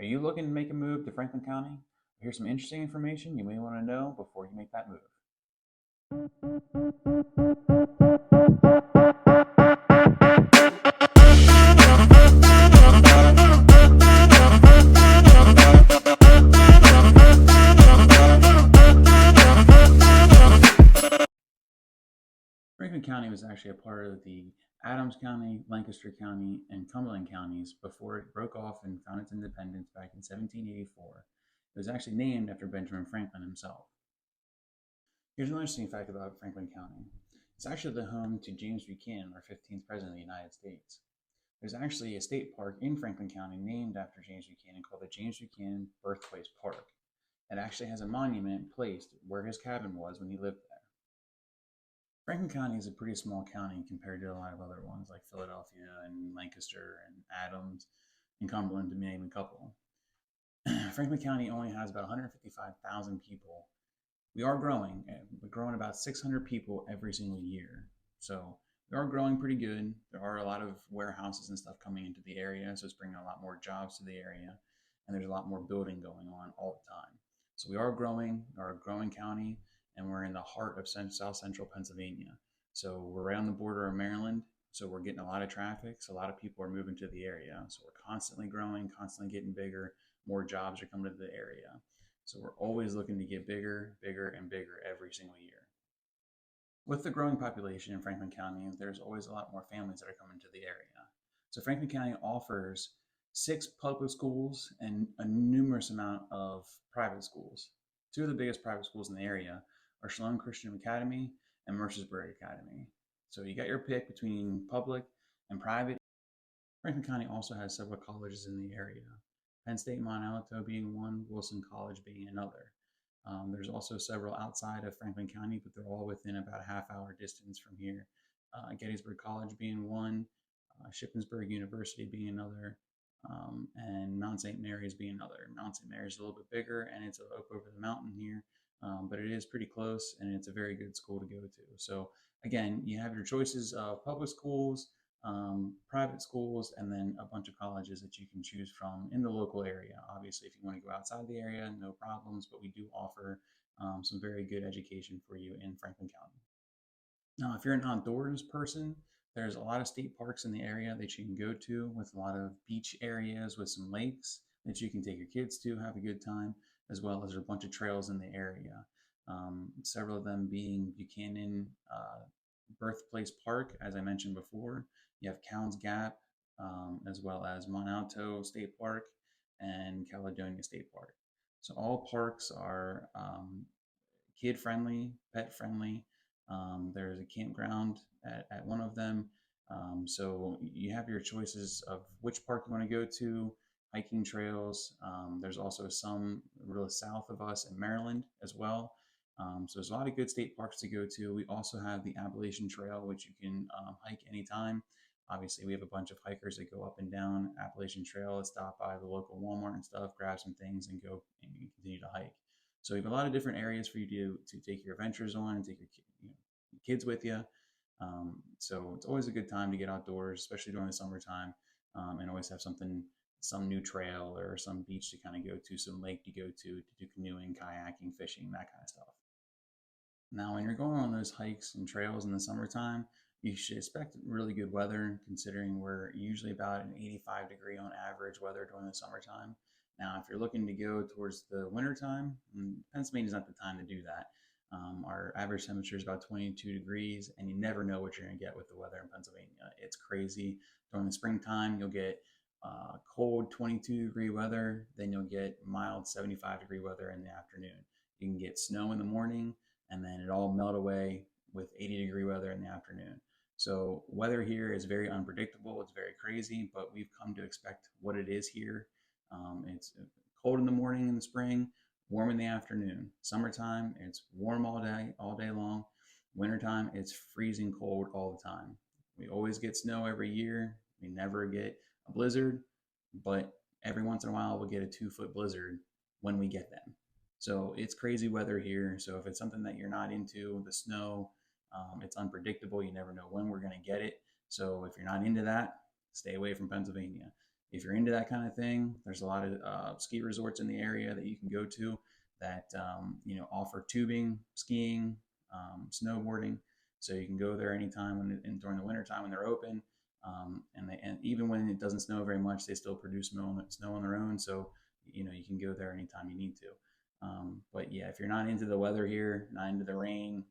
Are you looking to make a move to Franklin County? Here's some interesting information you may want to know before you make that move. Franklin County was actually a part of the Adams County, Lancaster County, and Cumberland counties before it broke off and found its independence back in 1784. It was actually named after Benjamin Franklin himself. Here's another interesting fact about Franklin County. It's actually the home to James Buchanan, our 15th President of the United States. There's actually a state park in Franklin County named after James Buchanan called the James Buchanan Birthplace Park. It actually has a monument placed where his cabin was when he lived there. Franklin County is a pretty small county compared to a lot of other ones like Philadelphia and Lancaster and Adams and Cumberland, to name a couple. Franklin County only has about 155,000 people. We are growing. We're growing about 600 people every single year. So we are growing pretty good. There are a lot of warehouses and stuff coming into the area, so it's bringing a lot more jobs to the area, and there's a lot more building going on all the time. So we are growing, we're a growing county, and we're in the heart of South Central Pennsylvania. So we're right on the border of Maryland, so we're getting a lot of traffic, so a lot of people are moving to the area. So we're constantly growing, constantly getting bigger, more jobs are coming to the area. So we're always looking to get bigger, bigger, and bigger every single year. With the growing population in Franklin County, there's always a lot more families that are coming to the area. So Franklin County offers 6 public schools and a numerous amount of private schools. 2 of the biggest private schools in the area are Shalom Christian Academy and Mercersburg Academy. So you got your pick between public and private. Franklin County also has several colleges in the area. Penn State Mont Alto being one, Wilson College being another. There's also several outside of Franklin County, but they're all within about a half-hour distance from here. Gettysburg College being one, Shippensburg University being another, and Mount St. Mary's being another. Mount St. Mary's is a little bit bigger, and it's up over the mountain here, but it is pretty close, and it's a very good school to go to. So again, you have your choices of public schools, private schools, and then a bunch of colleges that you can choose from in the local area. Obviously, if you want to go outside the area, no problems, but we do offer some very good education for you in Franklin County. Now, if you're an outdoors person, there's a lot of state parks in the area that you can go to with a lot of beach areas with some lakes that you can take your kids to, have a good time, as well as a bunch of trails in the area. Several of them being Buchanan Birthplace Park, as I mentioned before. You have Counds Gap, as well as Mont Alto State Park and Caledonia State Park. So all parks are kid friendly, pet friendly. There's a campground at one of them. So you have your choices of which park you want to go to, hiking trails. There's also some really south of us in Maryland as well. So there's a lot of good state parks to go to. We also have the Appalachian Trail, which you can hike anytime. Obviously, we have a bunch of hikers that go up and down Appalachian Trail, stop by the local Walmart and stuff, grab some things, and go and continue to hike. So we have a lot of different areas for you to take your adventures on and take your kids with you. So it's always a good time to get outdoors, especially during the summertime, and always have something, some new trail or some beach to kind of go to, some lake to go to do canoeing, kayaking, fishing, that kind of stuff. Now, when you're going on those hikes and trails in the summertime, you should expect really good weather, considering we're usually about an 85-degree on average weather during the summertime. Now, if you're looking to go towards the wintertime, Pennsylvania's not the time to do that. Our average temperature is about 22 degrees, and you never know what you're going to get with the weather in Pennsylvania. It's crazy. During the springtime, you'll get cold 22-degree weather, then you'll get mild 75-degree weather in the afternoon. You can get snow in the morning, and then it all melt away with 80-degree weather in the afternoon. So weather here is very unpredictable. It's very crazy, but we've come to expect what it is here. It's cold in the morning in the spring, warm in the afternoon. Summertime, it's warm all day long. Wintertime, it's freezing cold all the time. We always get snow every year. We never get a blizzard, but every once in a while we'll get a 2-foot blizzard when we get them. So it's crazy weather here. So if it's something that you're not into, the snow, it's unpredictable. You never know when we're going to get it. So if you're not into that, stay away from Pennsylvania. if you're into that kind of thing, there's a lot of ski resorts in the area that you can go to that offer tubing, skiing, snowboarding. So you can go there anytime during the winter time when they're open. And even when it doesn't snow very much, they still produce snow on their own. So you can go there anytime you need to. But yeah, if you're not into the weather here, not into the rain,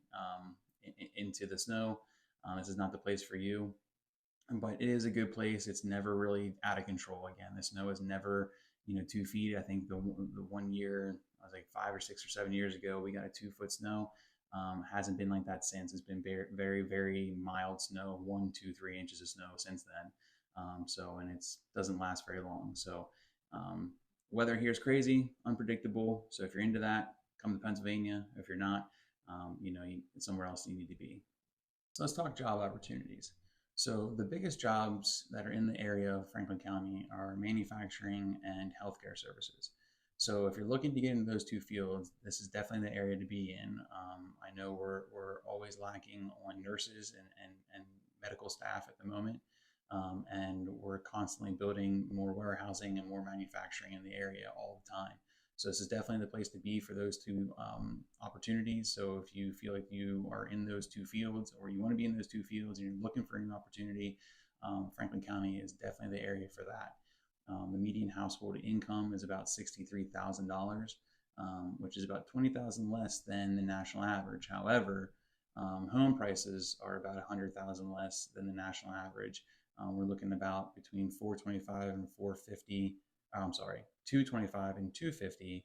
into the snow, this is not the place for you. But it is a good place. It's never really out of control. Again, the snow is never 2 feet. I think the one year, I was like 5 or 6 or 7 years ago, we got a 2 foot snow. Hasn't been like that since. It's been very, very, very mild snow, 1, 2, 3 inches of snow since then. And it doesn't last very long. So um, weather here is crazy, unpredictable. So if you're into that, come to Pennsylvania. If you're not, somewhere else you need to be. So let's talk job opportunities. So the biggest jobs that are in the area of Franklin County are manufacturing and healthcare services. So if you're looking to get into those two fields, this is definitely the area to be in. I know we're always lacking on nurses and medical staff at the moment. And we're constantly building more warehousing and more manufacturing in the area all the time. So this is definitely the place to be for those two opportunities. So if you feel like you are in those two fields, or you want to be in those two fields, and you're looking for a new opportunity, Franklin County is definitely the area for that. The median household income is about $63,000, which is about $20,000 less than the national average. However, home prices are about $100,000 less than the national average. We're looking about between 425 and 450. I'm sorry, 225 and 250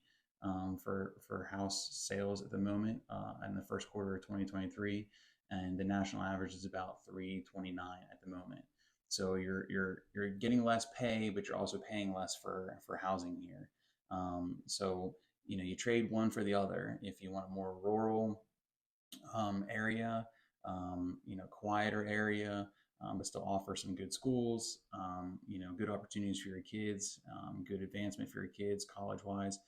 for house sales at the moment in the first quarter of 2023, and the national average is about 329 at the moment. So you're getting less pay, but you're also paying less for housing here. So you trade one for the other. If you want a more rural area, quieter area, but still offer some good schools, good opportunities for your kids, good advancement for your kids college-wise,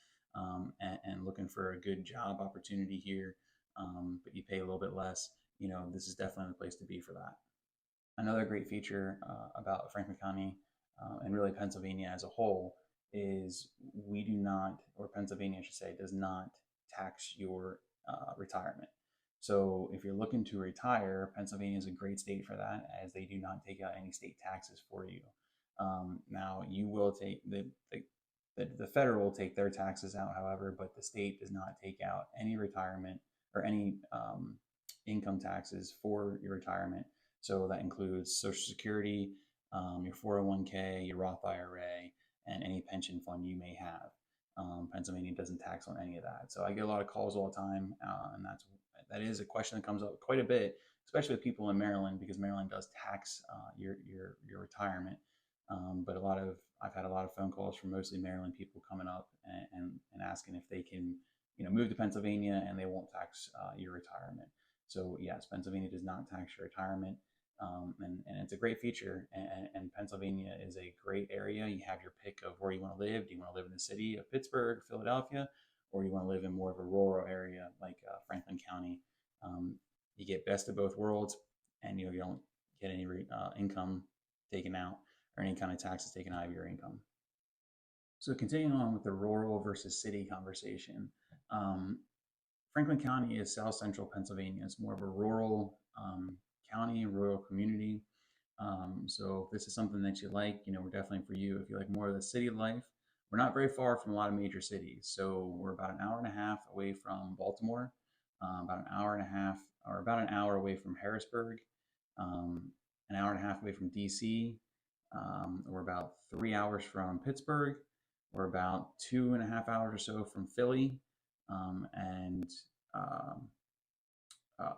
and looking for a good job opportunity here, but you pay a little bit less. This is definitely the place to be for that. Another great feature about Franklin County and really Pennsylvania as a whole is we do not, or Pennsylvania, I should say, does not tax your retirement. So if you're looking to retire, Pennsylvania is a great state for that, as they do not take out any state taxes for you. Now you will take the federal will take their taxes out, however, but the state does not take out any retirement or any income taxes for your retirement. So that includes Social Security, your 401k, your Roth IRA, and any pension fund you may have. Pennsylvania doesn't tax on any of that. So I get a lot of calls all the time, and that is a question that comes up quite a bit, especially with people in Maryland, because Maryland does tax your retirement. But I've had a lot of phone calls from mostly Maryland people coming up and asking if they can move to Pennsylvania and they won't tax your retirement. So yes, Pennsylvania does not tax your retirement. And it's a great feature. And Pennsylvania is a great area. You have your pick of where you want to live. Do you want to live in the city of Pittsburgh, Philadelphia, or you want to live in more of a rural area like Franklin County? You get best of both worlds, and you don't get any income taken out or any kind of taxes taken out of your income. So continuing on with the rural versus city conversation, Franklin County is South Central Pennsylvania. It's more of a rural county, rural community. So if this is something that you like, we're definitely for you. If you like more of the city life, we're not very far from a lot of major cities. So we're about an hour and a half away from Baltimore, about an hour and a half, or about an hour away from Harrisburg, an hour and a half away from DC. We're about 3 hours from Pittsburgh. We're about 2.5 hours or so from Philly, and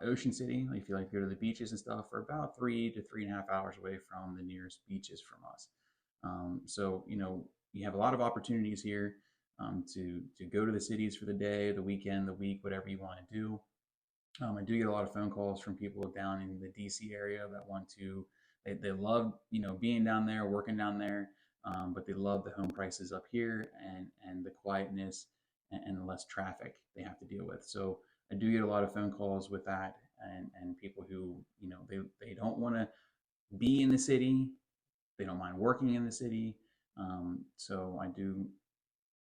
Ocean City. If you like to go to the beaches and stuff, we're about 3 to 3.5 hours away from the nearest beaches from us. So you have a lot of opportunities here to go to the cities for the day, the weekend, the week, whatever you want to do. I do get a lot of phone calls from people down in the DC area that want to. They love being down there, working down there, but they love the home prices up here and the quietness and the less traffic they have to deal with. So I do get a lot of phone calls with that, and people who they don't want to be in the city, they don't mind working in the city, So I do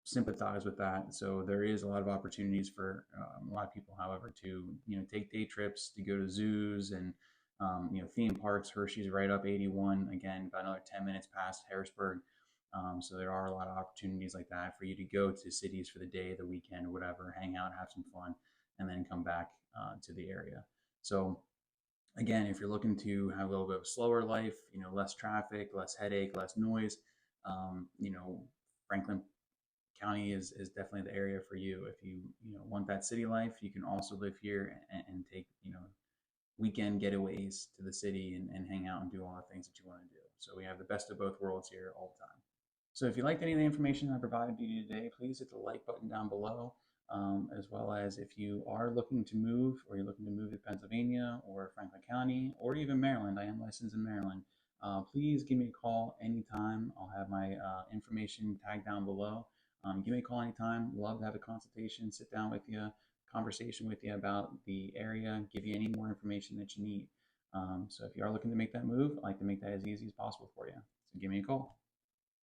sympathize with that. So there is a lot of opportunities for a lot of people, however, to take day trips to go to zoos and theme parks. Hershey's right up 81 again, about another 10 minutes past Harrisburg. So there are a lot of opportunities like that for you to go to cities for the day, the weekend, or whatever, hang out, have some fun, and then come back to the area. So again, if you're looking to have a little bit of a slower life, less traffic, less headache, less noise, Franklin County is definitely the area for you. If you want that city life, you can also live here and take weekend getaways to the city and hang out and do all the things that you want to do. So we have the best of both worlds here all the time. So if you liked any of the information I provided you today, please hit the like button down below. As well as if you are looking to move or you're looking to move to Pennsylvania or Franklin County or even Maryland, I am licensed in Maryland. Please give me a call anytime. I'll have my information tagged down below. Give me a call anytime. Love to have a consultation, sit down with you, conversation with you about the area, give you any more information that you need. So if you are looking to make that move, I'd like to make that as easy as possible for you. So give me a call.